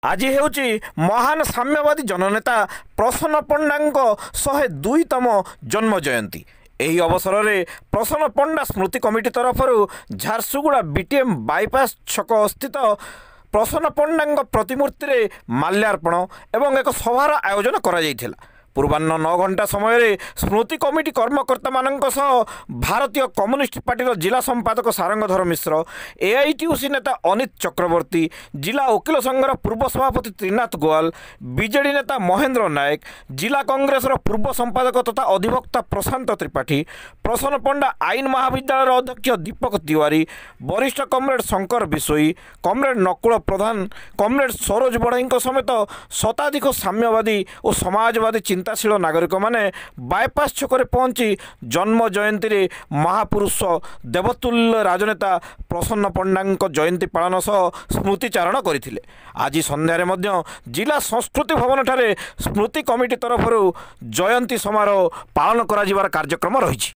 आज ହେଉଛି महान साम्यवादी जननेता प्रसन्न पंडा 102तम जन्म जयंती। ଏହି ଅବସରରେ ପ୍ରସନ୍ନ ପଣ୍ଡା ସ୍ମୃତି କମିଟି ତରଫରୁ ଝାରସୁଗୁଡ଼ା ବିଟିଏମ୍ ବାଇପାସ୍ ଛକ ସ୍ଥିତ ପ୍ରସନ୍ନ ପଣ୍ଡାଙ୍କ ପ୍ରତିମୂର୍ତ୍ତିରେ ମାଲ୍ୟାର୍ପଣ ଏବଂ ଏକ ସଭାର ଆୟୋଜନ କରାଯାଇଥିଲା। ପୂର୍ବାହ୍ନ 9 ଘଣ୍ଟା ସମୟରେ ସ୍ମୃତି କମିଟି କର୍ମକର୍ତ୍ତାମାନଙ୍କ ସହ ଭାରତୀୟ କମ୍ୟୁନିଷ୍ଟ ପାର୍ଟିର ଜିଲ୍ଲା ସମ୍ପାଦକ ସାରଙ୍ଗଧର ମିଶ୍ର, ଏଆଇଟିୟୁସି ନେତା ଅନିତ ଚକ୍ରବର୍ତ୍ତୀ, ଜିଲ୍ଲା ଓକିଲ ସଂଘର ପୂର୍ବ ସଭାପତି ତ୍ରିନାଥ ଗୋଆଲ, ବିଜେଡି ନେତା ମହେନ୍ଦ୍ର ନାୟକ, ଜିଲ୍ଲା କଂଗ୍ରେସର ପୂର୍ବ ସମ୍ପାଦକ ତଥା ଅଧିବକ୍ତା ପ୍ରଶାନ୍ତ ତ୍ରିପାଠୀ, ପ୍ରସନ୍ନ ପଣ୍ଡା ଆଇନ ମହାବିଦ୍ୟାଳୟର ଅଧ୍ୟକ୍ଷ ଦୀପକ ତିୱାରୀ, ବରିଷ୍ଠ କମ୍ରେଡ୍ ଶଙ୍କର ବିଶୋଇ, କମ୍ରେଡ୍ ନକୁଳ ପ୍ରଧାନ, କମ୍ରେଡ୍ ସରୋଜ ବଢ଼େଇଙ୍କ ସମେତ ଶତାଧିକ ସାମ୍ୟବାଦୀ ଓ ସମାଜବାଦୀ ଚିନ୍ତାଶୀଳ ନାଗରିକମାନେ ବାଇପାସ୍ ଛକରେ ପହଞ୍ଚି ଜନ୍ମ ଜୟନ୍ତୀରେ ମହାପୁରୁଷ ଦେବତୁଲ୍ୟ ରାଜନେତା ପ୍ରସନ୍ନ ପଣ୍ଡାଙ୍କ ଜୟନ୍ତୀ ପାଳନ ସହ ସ୍ମୃତିଚାରଣ କରିଥିଲେ। ଆଜି ସନ୍ଧ୍ୟାରେ ମଧ୍ୟ ଜିଲ୍ଲା ସଂସ୍କୃତି ଭବନଠାରେ ସ୍ମୃତି କମିଟି ତରଫରୁ ଜୟନ୍ତୀ ସମାରୋହ ପାଳନ କରାଯିବାର କାର୍ଯ୍ୟକ୍ରମ ରହିଛି।